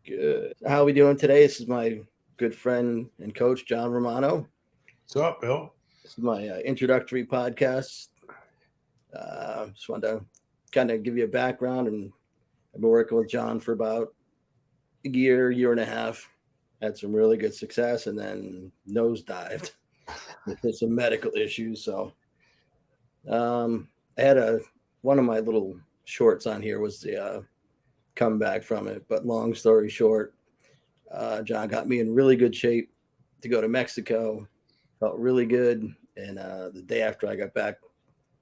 Good. How are we doing today? This is my good friend and coach, John Romano. What's up, Bill? This is my introductory podcast. Just wanted to kind of give you a background, and I've been working with John for about a year and a half. Had some really good success, and then nosedived with some medical issues. So I had one of my little shorts on here was the comeback from it. But long story short, John got me in really good shape to go to Mexico. Felt really good. And the day after I got back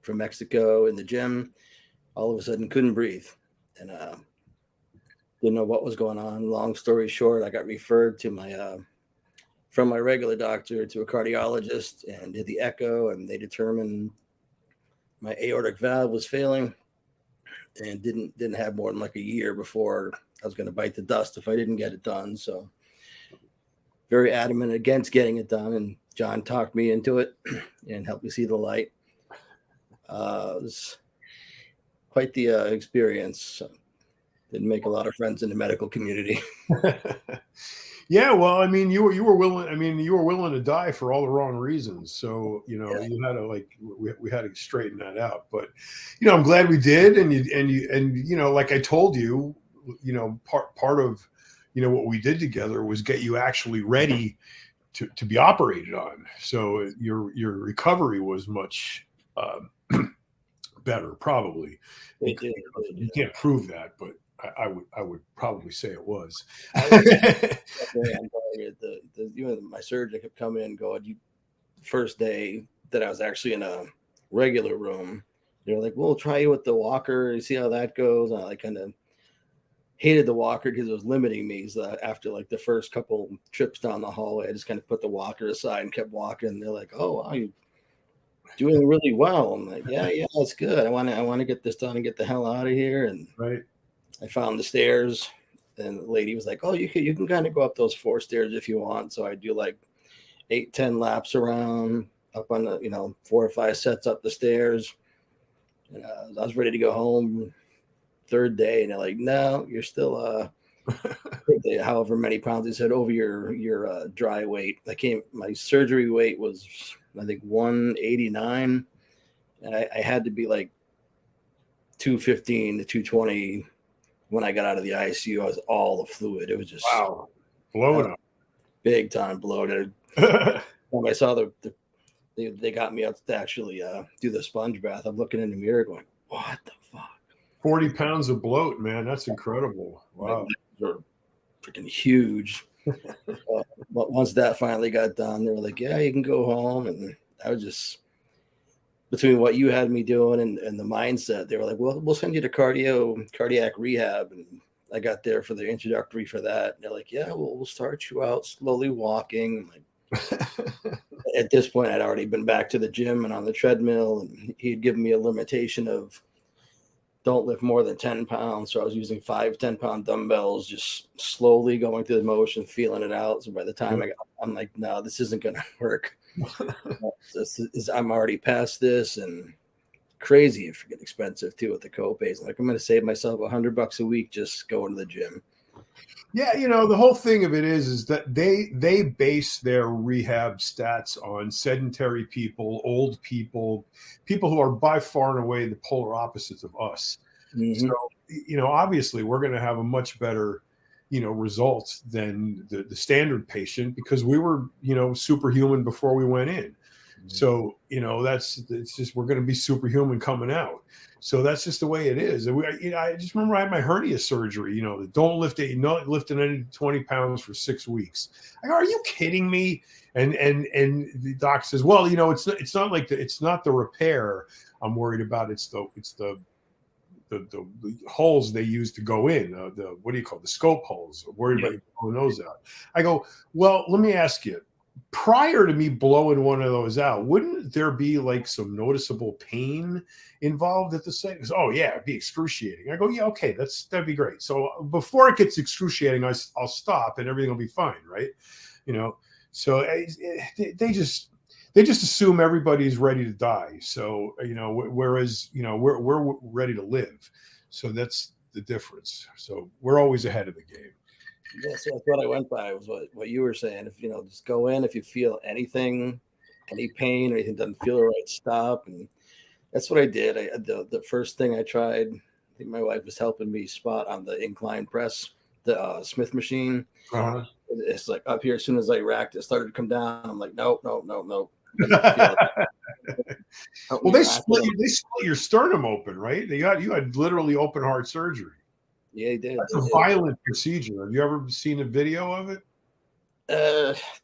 from Mexico in the gym, all of a sudden couldn't breathe. And didn't know what was going on. Long story short, I got referred to from my regular doctor to a cardiologist and did the echo, and they determined my aortic valve was failing and didn't have more than like a year before I was going to bite the dust if I didn't get it done. So very adamant against getting it done. And John talked me into it and helped me see the light. It was quite the experience. Didn't make a lot of friends in the medical community. Yeah, well, I mean, you were willing. I mean, you were willing to die for all the wrong reasons. So you had to we had to straighten that out. But I'm glad we did. And like I told you, part of what we did together was get you actually ready to be operated on. So your recovery was much better, probably. You can't prove that, but I would probably say it was. My surgeon kept coming in and going, first day that I was actually in a regular room, they're like, we'll try you with the walker and see how that goes. And I kind of hated the walker because it was limiting me. So after like the first couple trips down the hallway, I just kind of put the walker aside and kept walking. And they're like, oh, wow, you're doing really well. I'm like, yeah, that's good. I want to get this done and get the hell out of here. And right. I found the stairs, and the lady was like, oh, you can kind of go up those 4 stairs if you want. So I do like 8-10 laps around up on the 4 or 5 sets up the stairs. And I was ready to go home. Third day, and they're like, no, you're still however many pounds. They said over your dry weight. My surgery weight was I think 189, and I had to be like 215 to 220 when I got out of the ICU. I was all the fluid. It was just blown up, big time bloated. When I saw they got me up to actually do the sponge bath, I'm looking in the mirror going, what the fuck? 40 pounds of bloat, man. That's incredible. Wow. They're freaking huge. But once that finally got done, they were like, yeah, you can go home. And I was just, between what you had me doing and the mindset, they were like, well, we'll send you to cardiac rehab. And I got there for the introductory for that. And they're like, yeah, we'll start you out slowly walking. At this point, I'd already been back to the gym and on the treadmill. And he'd given me a limitation of don't lift more than 10 pounds. So I was using 5 10-pound dumbbells, just slowly going through the motion, feeling it out. So by the time I'm like, no, this isn't going to work. I'm already past this, and crazy if freaking expensive too with the copays. Like, I'm going to save myself $100 a week just going to the gym. Yeah, the whole thing of it is that they base their rehab stats on sedentary people, old people who are by far and away the polar opposites of us. Mm-hmm. So, obviously we're going to have a much better, result than the standard patient because we were, superhuman before we went in. Mm-hmm. So, it's just, we're going to be superhuman coming out. So that's just the way it is. I just remember I had my hernia surgery, don't lift it, not lifting any 20 pounds for 6 weeks. I go, are you kidding me? And the doc says, well, it's not like it's not the repair I'm worried about. It's the holes they use to go in, the scope holes. I'm worried about blowing those out. I go, well, let me ask you, prior to me blowing one of those out, wouldn't there be like some noticeable pain involved at the site? Because, oh yeah, it'd be excruciating. I go, yeah, okay, that'd be great. So before it gets excruciating, I'll stop and everything will be fine, right? So they just assume everybody's ready to die. So whereas we're ready to live. So that's the difference. So we're always ahead of the game. Yes, that's what I went by was what you were saying. If just go in. If you feel anything, any pain or anything doesn't feel right, stop. And that's what I did. The first thing I tried, I think my wife was helping me spot on the incline press, the Smith machine. Uh-huh. It's like up here. As soon as I racked, it started to come down. I'm like, nope, nope, nope, nope. Doesn't feel it. Help Well, me they rack it up. split your sternum open, right? You had literally open heart surgery. Yeah, he did. That's a violent procedure. Have you ever seen a video of it?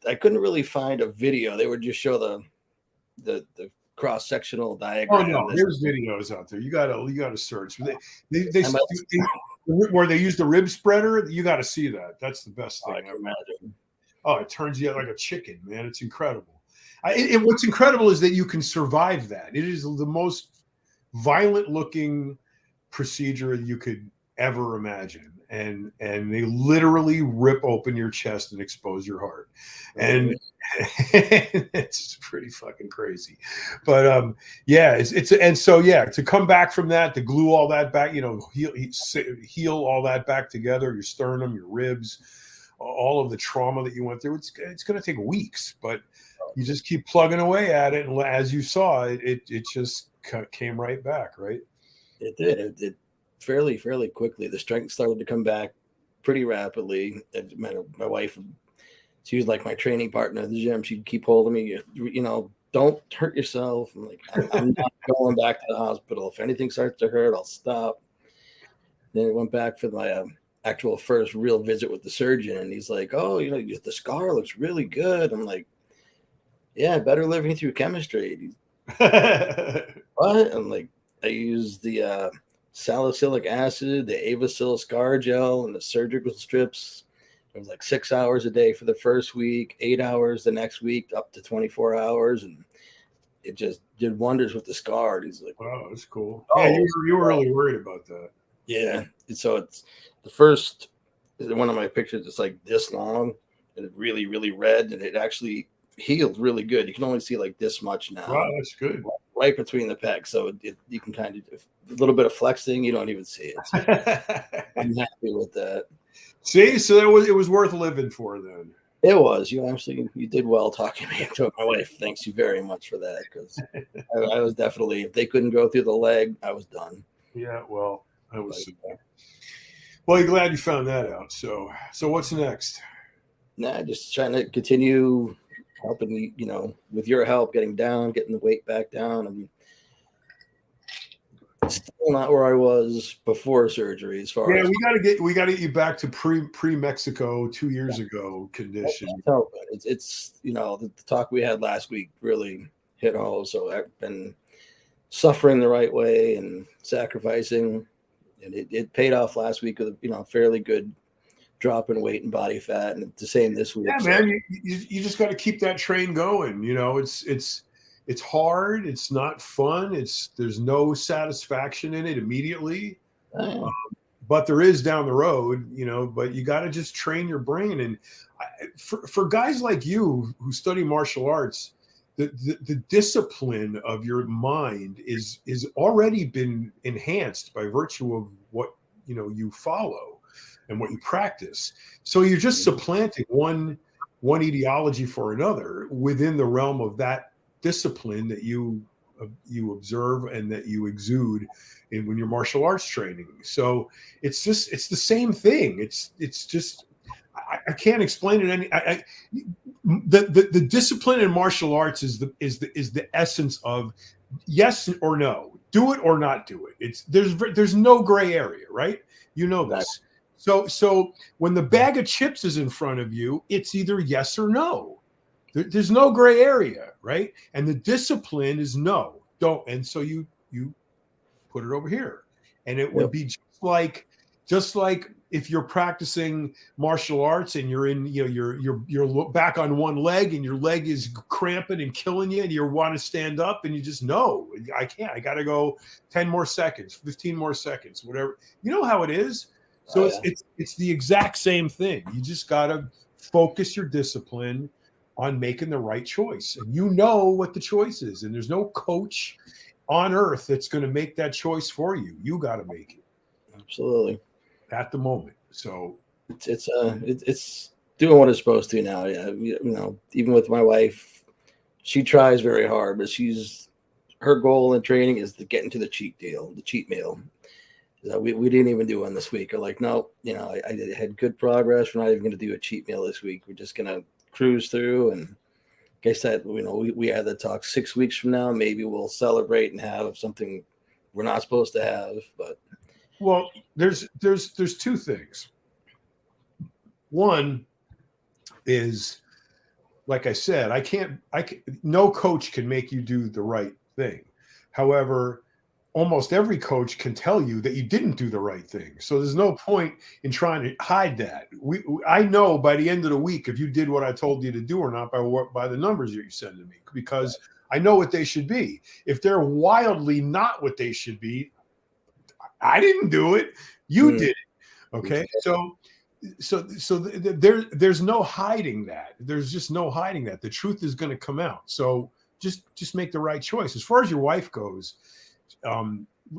I couldn't really find a video. They would just show the cross sectional Oh diagram. no, there's videos out there. You gotta search. They I might- where they use the rib spreader. You got to see that. That's the best I thing can ever. imagine. Oh, it turns you out like a chicken, man. It's incredible. What's incredible is that you can survive that. It is the most violent looking procedure you could ever imagine. And they literally rip open your chest and expose your heart. And it's pretty fucking crazy. But yeah, to come back from that, to glue all that back, heal all that back together, your sternum, your ribs, all of the trauma that you went through, it's going to take weeks, but you just keep plugging away at it. And as you saw, it just came right back, right? It did. It did fairly quickly. The strength started to come back pretty rapidly. My wife, she was like my training partner at the gym. She'd keep holding me, don't hurt yourself. I'm like, I'm not going back to the hospital. If anything starts to hurt, I'll stop. Then I went back for my actual first real visit with the surgeon, and he's like, oh, the scar looks really good. I'm like, yeah, better living through chemistry. What? I'm like, I used the salicylic acid, the Avacil scar gel, and the surgical strips. It was like 6 hours a day for the first week, 8 hours the next week, up to 24 hours. And it just did wonders with the scar. And he's like, wow, that's cool. Oh, yeah, you were really worried about that. yeah. And so it's the first one of my pictures. It's like this long and it's really, really red. And it actually healed really good. You can only see like this much now. Wow, that's good. Right between the pecs. So you can kind of a little bit of flexing. You don't even see it. So I'm happy with that. See, so it was worth living for then. It was. You did well talking me into it. My wife, thanks you very much for that, because I was definitely, if they couldn't go through the leg, I was done. Yeah, well, I was. Well, you're glad you found that out. So what's next? Nah, just trying to continue helping me, with your help, getting the weight back down. I'm still not where I was before surgery. As far as we got to get you back to pre Mexico 2 years ago condition. It's the talk we had last week really hit home. So I've been suffering the right way and sacrificing, and it paid off last week with a fairly good drop in weight and body fat, and it's the same this week. Yeah, man, you just got to keep that train going. It's hard. It's not fun. There's no satisfaction in it immediately, but there is down the road. But you got to just train your brain. And for guys like you who study martial arts, the discipline of your mind is already been enhanced by virtue of what you follow and what you practice. So you're just supplanting one ideology for another within the realm of that discipline that you observe and that you exude when you're martial arts training. So it's the same thing. It's just I can't explain it the discipline in martial arts is the essence of yes or no, do it or not do it. There's no gray area, right? This. So when the bag of chips is in front of you, it's either yes or no. There's no gray area, right? And the discipline is no, don't. And so you put it over here, and it would be just like if you're practicing martial arts and you're in, you're back on one leg and your leg is cramping and killing you, and you want to stand up and you just no, I can't. I got to go 10 more seconds, 15 more seconds, whatever. You know how it is. So it's the exact same thing. You just got to focus your discipline on making the right choice. And you know what the choice is. And there's no coach on earth that's going to make that choice for you. You got to make it. Absolutely. At the moment. So it's doing what it's supposed to now. Yeah, even with my wife, she tries very hard, but her goal in training is to get into the cheat meal. We didn't even do one this week. We're like, no, I had good progress. We're not even going to do a cheat meal this week. We're just going to cruise through. And like I said, we had the talk 6 weeks from now. Maybe we'll celebrate and have something we're not supposed to have. But well, there's two things. One is, like I said, no coach can make you do the right thing. However, almost every coach can tell you that you didn't do the right thing. So there's no point in trying to hide that. I know by the end of the week if you did what I told you to do or not by the numbers that you send to me, because I know what they should be. If they're wildly not what they should be, I didn't do it. You did it. Okay. So there's no hiding that. There's just no hiding that. The truth is going to come out. So just make the right choice. As far as your wife goes,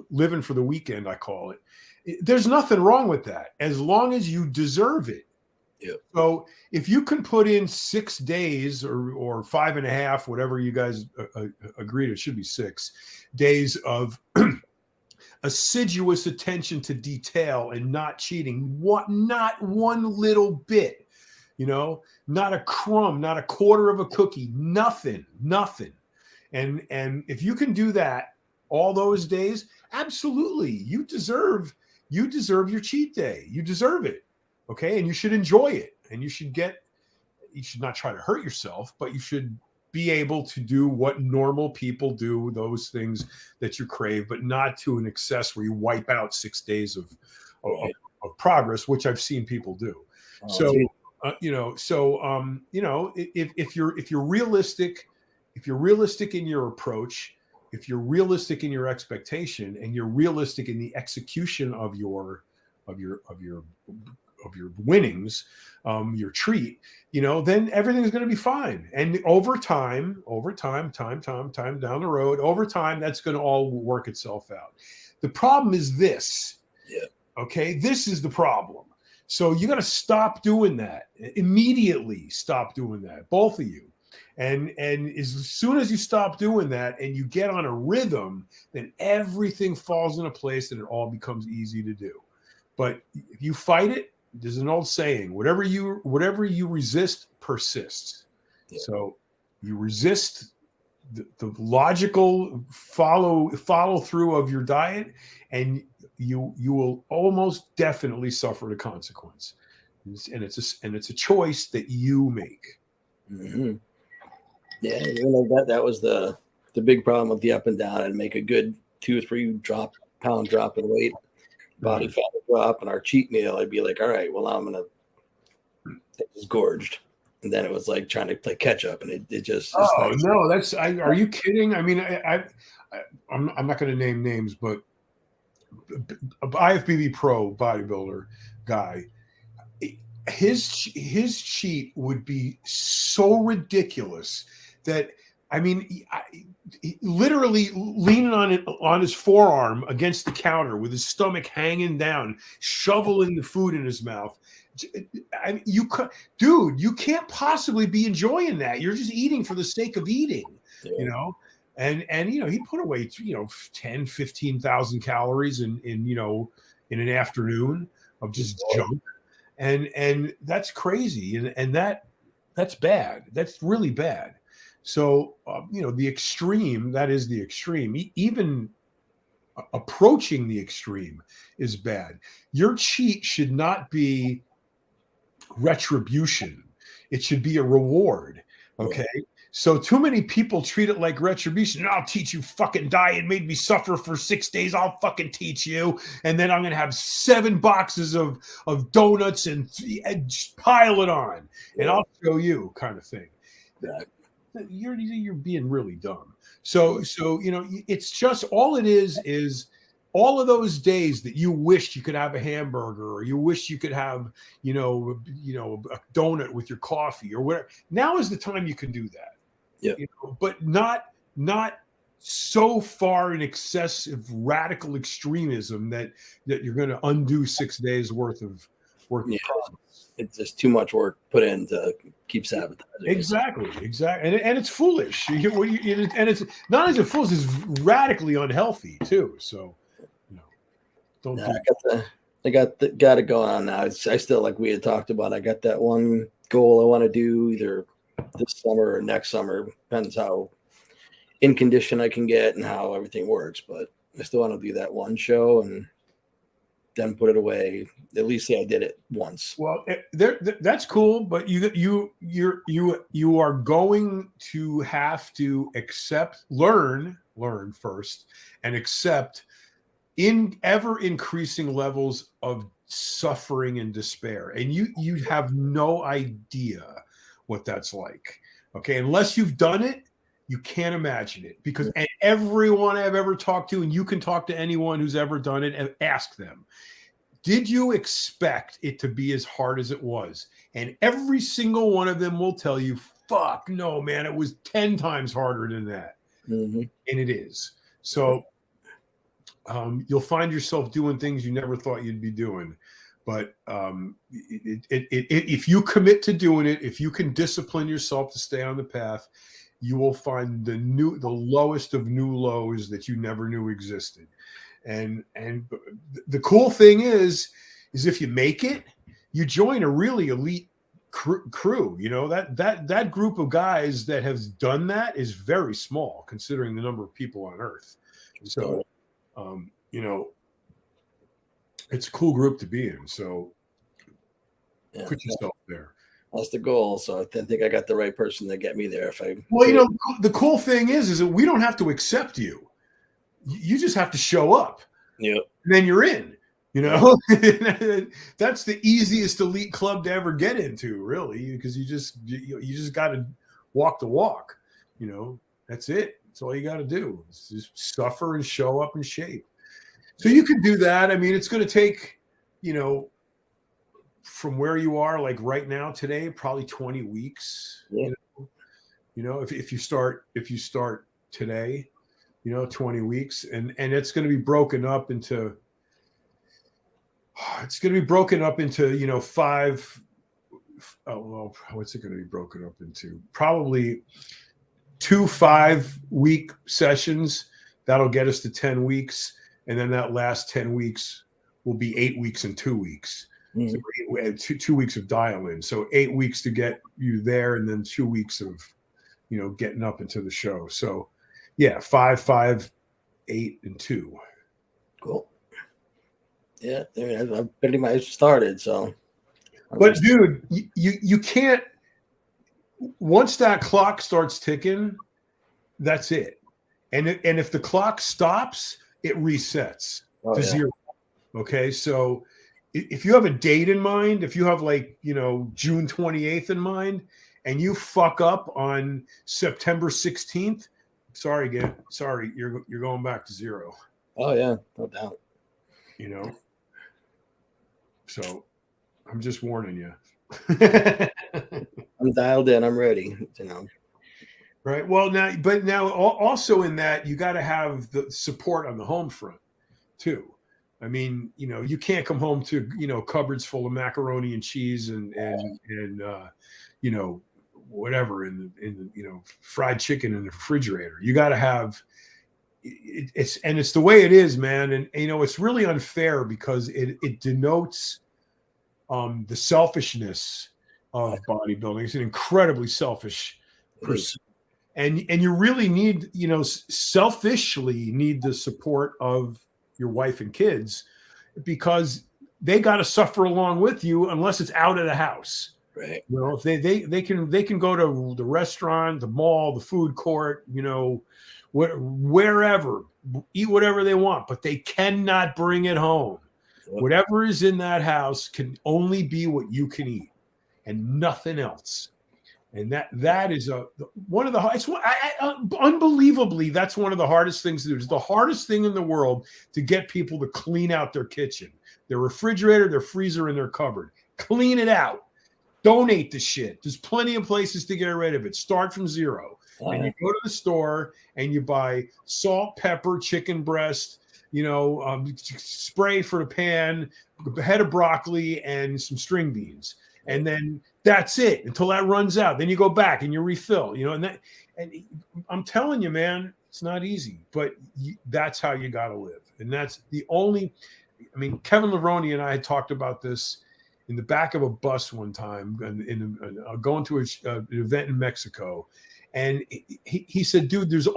living for the weekend, I call it. There's nothing wrong with that as long as you deserve it. Yeah. So if you can put in 6 days or 5.5, whatever you guys agreed, it should be 6 days of assiduous attention to detail and not cheating, not one little bit, not a crumb, not a quarter of a cookie, nothing. And if you can do that all those days, absolutely, you deserve your cheat day. You deserve it. Okay. And you should enjoy it. And you should not try to hurt yourself, but you should be able to do what normal people do, those things that you crave, but not to an excess where you wipe out 6 days of progress, which I've seen people do. If you're realistic in your approach, if you're realistic in your expectation, and you're realistic in the execution of your winnings, your treat, then everything's going to be fine. And over time down the road, over time, that's going to all work itself out. The problem is this. Yeah. Okay. This is the problem. So you got to stop doing that immediately. Stop doing that, both of you. And as soon as you stop doing that and you get on a rhythm, then everything falls into place and it all becomes easy to do. But if you fight it, there's an old saying, whatever you resist persists. Yeah. So you resist the logical follow through of your diet, and you will almost definitely suffer the consequence. And it's a choice that you make. Mm-hmm. Yeah, that was the big problem with the up and down. I'd make a good 2 or 3 pound drop in weight, body fat drop, and our cheat meal, I'd be like, all right, well, I'm gonna get just gorged. And then it was like trying to play catch up, and it just no, that's are you kidding? I mean, I'm not going to name names, but IFBB pro bodybuilder guy, his cheat would be so ridiculous that, I mean, he literally leaning on his forearm against the counter with his stomach hanging down, shoveling the food in his mouth. I mean, you can't possibly be enjoying that. You're just eating for the sake of eating, And he put away 10, 15,000 calories in an afternoon of just junk, and that's crazy, and that's bad. That's really bad. So, the extreme, that is the extreme. Even approaching the extreme is bad. Your cheat should not be retribution. It should be a reward. Okay. Yeah. So too many people treat it like retribution. I'll teach you, fucking diet made me suffer for 6 days. I'll fucking teach you. And then I'm going to have 7 boxes of donuts and just pile it on. Yeah. And I'll show you, kind of thing. You're being really dumb. So it's just, all it is all of those days that you wished you could have a hamburger, or you wish you could have, a donut with your coffee or whatever. Now is the time you can do that. Yeah. But not so far in excessive radical extremism that you're going to undo 6 days worth of work in Yeah, progress. it's just too much work put in to keep sabotaging. Exactly, and it's foolish. And it's not as foolish, it's radically unhealthy too. So, don't Yeah, do. I got it going on now. I still, like we had talked about, I got that one goal I want to do either this summer or next summer. Depends how in condition I can get and how everything works. But I still want to do that one show and then put it away. At least say I did it once. Well, that's cool, but you are going to have to learn first, and accept in ever increasing levels of suffering and despair, and you have no idea what that's like. Okay, unless you've done it, you can't imagine it, because and everyone I've ever talked to, and you can talk to anyone who's ever done it and ask them, did you expect it to be as hard as it was? And every single one of them will tell you, fuck no, man, it was 10 times harder than that. Mm-hmm. And it is. So you'll find yourself doing things you never thought you'd be doing. But if you commit to doing it, if you can discipline yourself to stay on the path, you will find the lowest of new lows that you never knew existed. And the cool thing is if you make it, you join a really elite crew. That group of guys that has done that is very small considering the number of people on Earth. So, it's a cool group to be in. So put yourself there. That's the goal. So I think I got the right person to get me there. The cool thing is that we don't have to accept you. You just have to show up. Yep. And then you're in. That's the easiest elite club to ever get into, really, because you just got to walk the walk. That's it. That's all you got to do. It's just suffer and show up in shape. So you can do that. I mean, it's going to take, from where you are, like right now today, probably 20 weeks. Yeah. If you start today, 20 weeks, and it's going to be broken up into. It's going to be broken up into, 5. Oh, well, what's it going to be broken up into? Probably 2 5-week sessions. That'll get us to 10 weeks. And then that last 10 weeks will be 8 weeks and 2 weeks. Mm-hmm. So 2 weeks of dial in. So 8 weeks to get you there, and then 2 weeks of, getting up into the show. So yeah, 5, 5, 8, and 2. Cool. Yeah, I mean, I've pretty much started. So, but dude, you can't. Once that clock starts ticking, that's it. And if the clock stops, it resets to 0. Okay, so if you have a date in mind, if you have June 28th in mind, and you fuck up on September 16th, sorry, you're going back to 0. Oh yeah, no doubt. So I'm just warning you. I'm dialed in. I'm ready. Right. Well, now also in that, you got to have the support on the home front too. I mean, you can't come home to cupboards full of macaroni and cheese and whatever in the fried chicken in the refrigerator. You got to have. It's the way it is, man. And it's really unfair because it denotes the selfishness of bodybuilding. It's an incredibly selfish pursuit. And you really need, selfishly need the support of your wife and kids, because they got to suffer along with you unless it's out of the house. Right. If they can go to the restaurant, the mall, the food court, wherever, eat whatever they want, but they cannot bring it home. Yep. Whatever is in that house can only be what you can eat and nothing else. And that is unbelievably, that's one of the hardest things to do. It's the hardest thing in the world to get people to clean out their kitchen, their refrigerator, their freezer, and their cupboard. Clean it out. Donate the shit. There's plenty of places to get rid of it. Start from 0. And you go to the store and you buy salt, pepper, chicken breast, spray for the pan, a head of broccoli, and some string beans. And then that's it until that runs out. Then you go back and you refill, and I'm telling you, man, it's not easy, but that's how you got to live. And that's the only, Kevin Levrone and I had talked about this in the back of a bus one time going to an event in Mexico. And he said, dude, there's a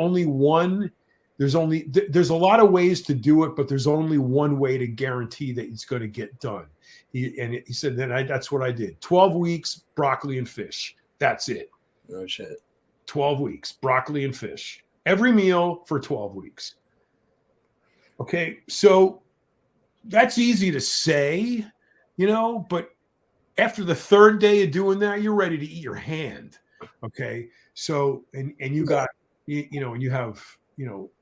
lot of ways to do it, but there's only one way to guarantee that it's going to get done. He said, that's what I did. 12 weeks, broccoli and fish. That's it. No shit. 12 weeks, broccoli and fish. Every meal for 12 weeks. Okay, so that's easy to say, but after the third day of doing that, you're ready to eat your hand. Okay, so and you got, and you have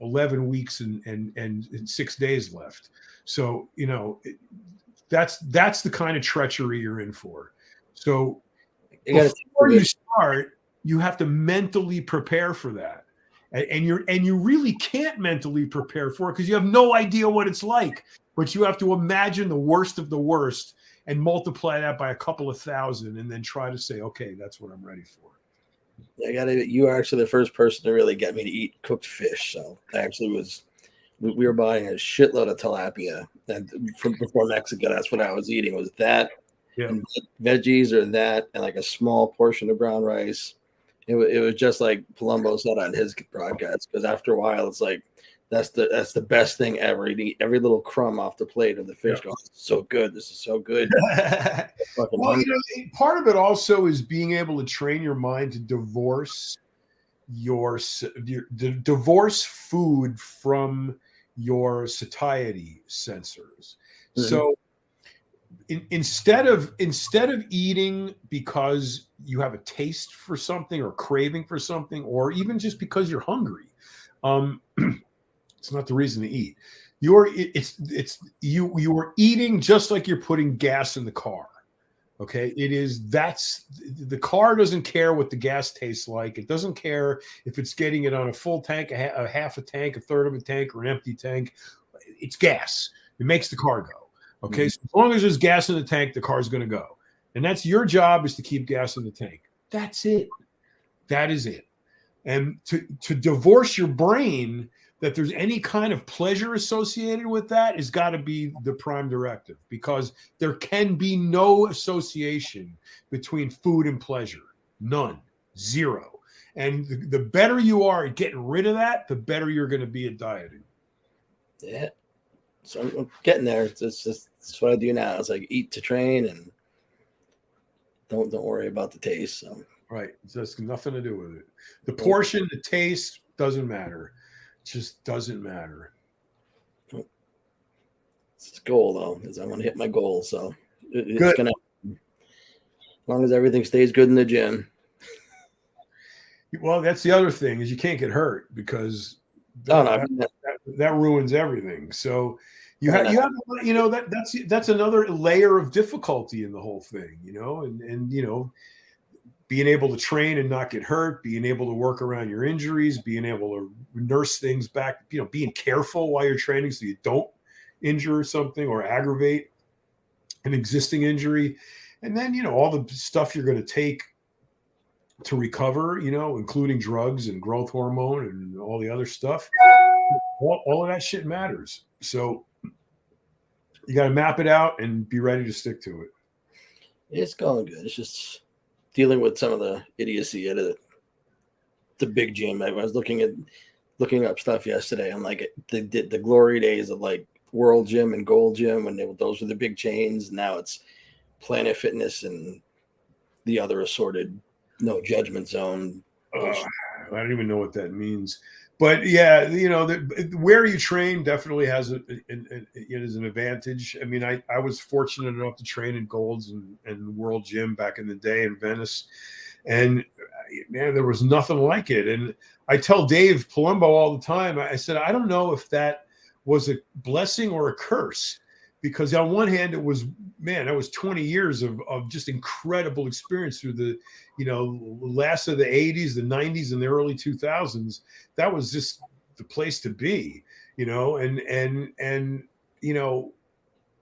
11 weeks and 6 days left. So that's the kind of treachery you're in for. So before you start, you have to mentally prepare for that. And you really can't mentally prepare for it because you have no idea what it's like. But you have to imagine the worst of the worst and multiply that by a couple of thousand, and then try to say, okay, that's what I'm ready for. You are actually the first person to really get me to eat cooked fish. So we were buying a shitload of tilapia, and from before Mexico, that's what I was eating, was that and veggies, or that and like a small portion of brown rice. It was just like Palumbo said on his broadcast, because after a while it's like that's the best thing ever. You eat every little crumb off the plate of the fish. Going, so good. This is so good. Well, part of it also is being able to train your mind to divorce divorce food from your satiety sensors. Mm-hmm. So instead of eating because you have a taste for something or craving for something, or even just because you're hungry, it's not the reason to eat. You are eating just like you're putting gas in the car. Okay, the car doesn't care what the gas tastes like. It doesn't care if it's getting it on a full tank, a half a tank, a third of a tank, or an empty tank. It's gas. It makes the car go. Okay, so as long as there's gas in the tank, the car's going to go. And that's your job, is to keep gas in the tank. That's it. That is it. And to divorce your brain that there's any kind of pleasure associated with that has got to be the prime directive, because there can be no association between food and pleasure. None. Zero. And the better you are at getting rid of that, the better you're going to be at dieting. Yeah. So I'm getting there. It's what I do now. It's like eat to train, and don't worry about the taste. So. Right. It's just nothing to do with it. The portion, the taste doesn't matter. It just doesn't matter. It's goal though, is I want to hit my goal. So it's gonna, as long as everything stays good in the gym. Well, that's the other thing, is you can't get hurt, because that ruins everything. So that's another layer of difficulty in the whole thing, and being able to train and not get hurt, being able to work around your injuries, being able to nurse things back, being careful while you're training so you don't injure something or aggravate an existing injury. And then, all the stuff you're going to take to recover, including drugs and growth hormone and all the other stuff. All of that shit matters. So you got to map it out and be ready to stick to it. It's going good. It's just dealing with some of the idiocy at the big gym. I was looking up stuff yesterday. I'm like, the glory days of like World Gym and Gold Gym, when those were the big chains. Now it's Planet Fitness and the other assorted no judgment zone. I don't even know what that means. But yeah, where you train definitely has it is an advantage. I mean, I was fortunate enough to train in Gold's and World Gym back in the day in Venice, and man, there was nothing like it. And I tell Dave Palumbo all the time, I said, I don't know if that was a blessing or a curse, because on one hand, it was 20 years of just incredible experience through the, last of the 80s, the 90s, and the early 2000s. That was just the place to be, and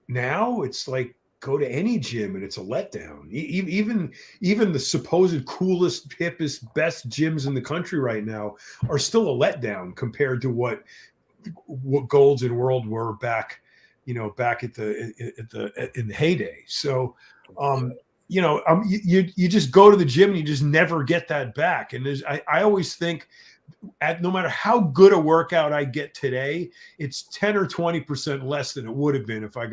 now it's like go to any gym and it's a letdown. Even the supposed coolest, hippest, best gyms in the country right now are still a letdown compared to what Gold's and World were back at in the heyday. So, you just go to the gym and you just never get that back. And I always think no matter how good a workout I get today, it's 10 or 20% less than it would have been if I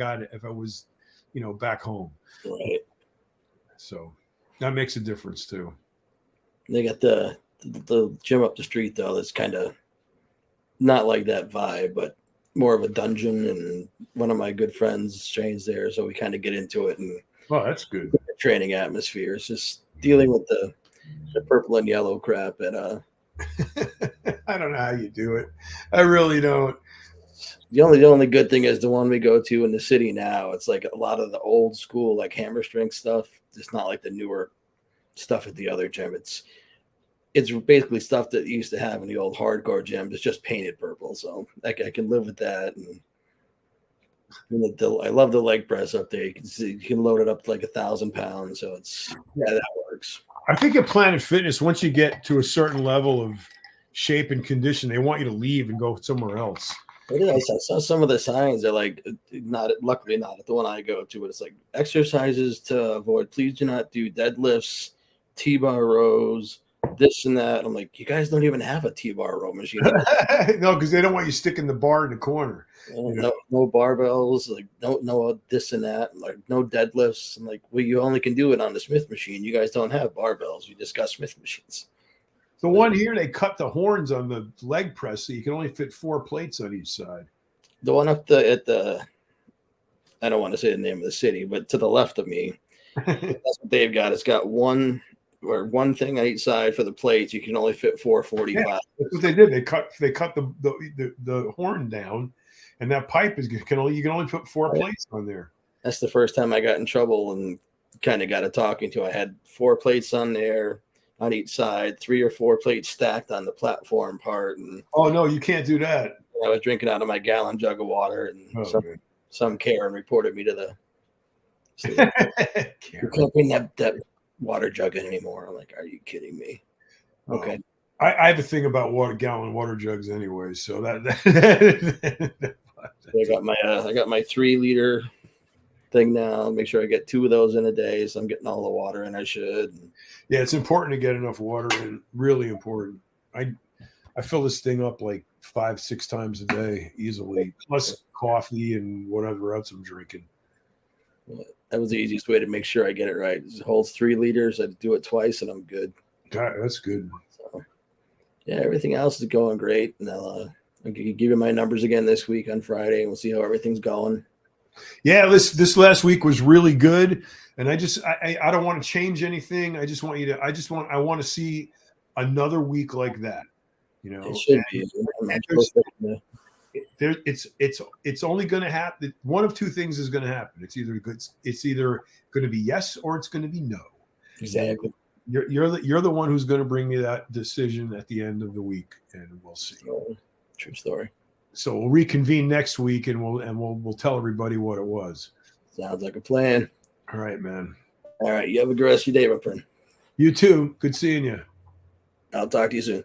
was, back home. Right. So that makes a difference too. They got the gym up the street though. That's kind of not like that vibe, but more of a dungeon. And one of my good friends trains there, so we kind of get into it. And that's good. The training atmosphere is just dealing with the purple and yellow crap at I don't know how you do it. I really don't. The only good thing is the one we go to in the city now. It's like a lot of the old school, like hammer strength stuff. It's not like the newer stuff at the other gym. It's basically stuff that you used to have in the old hardcore gyms. It's just painted purple, so I can live with that. And I love the leg press up there. You can load it up to like 1,000 pounds. So that works. I think at Planet Fitness, once you get to a certain level of shape and condition, they want you to leave and go somewhere else. I saw some of the signs. They're like, luckily not at the one I go to, but it's like exercises to avoid. Please do not do deadlifts, T-bar rows, this and that. I'm like, you guys don't even have a T-bar row machine. No, because they don't want you sticking the bar in the corner. No barbells, like no this and that, like no deadlifts. I'm like, well, you only can do it on the Smith machine. You guys don't have barbells. You just got Smith machines. The one here, they cut the horns on the leg press, so you can only fit 4 plates on each side. The one up at the, I don't want to say the name of the city, but to the left of me, that's what they've got. It's got one thing on each side for the plates. You can only fit 445. Yeah, that's what they did. They cut the horn down, and that pipe you can only put 4 plates on there. That's the first time I got in trouble and kind of got a talking to. I had 4 plates on there on each side, 3 or 4 plates stacked on the platform part. And oh no, you can't do that. I was drinking out of my gallon jug of water, and some Karen reported me to the. You can't bring that water jug in anymore. I'm like, are you kidding me? Okay. I have a thing about gallon water jugs anyway, so that I got my 3-liter thing now. Make sure I get 2 of those in a day, so I'm getting all the water in I should. Yeah, it's important to get enough water in. Really important. I fill this thing up like 5-6 times a day easily, plus coffee and whatever else I'm drinking. That was the easiest way to make sure I get it right. It holds 3 liters. I do it twice, and I'm good. God, that's good. So, yeah, everything else is going great. And I'll give you my numbers again this week on Friday, and we'll see how everything's going. Yeah, this last week was really good, and I don't want to change anything. I want to see another week like that. It should be. It's only going to happen. One of 2 things is going to happen. It's either going to be yes or it's going to be no. Exactly. You're the one who's going to bring me that decision at the end of the week, and we'll see. True story. So we'll reconvene next week, and we'll tell everybody what it was. Sounds like a plan. All right, man. All right. You have a good rest of your day, my friend. You too. Good seeing you. I'll talk to you soon.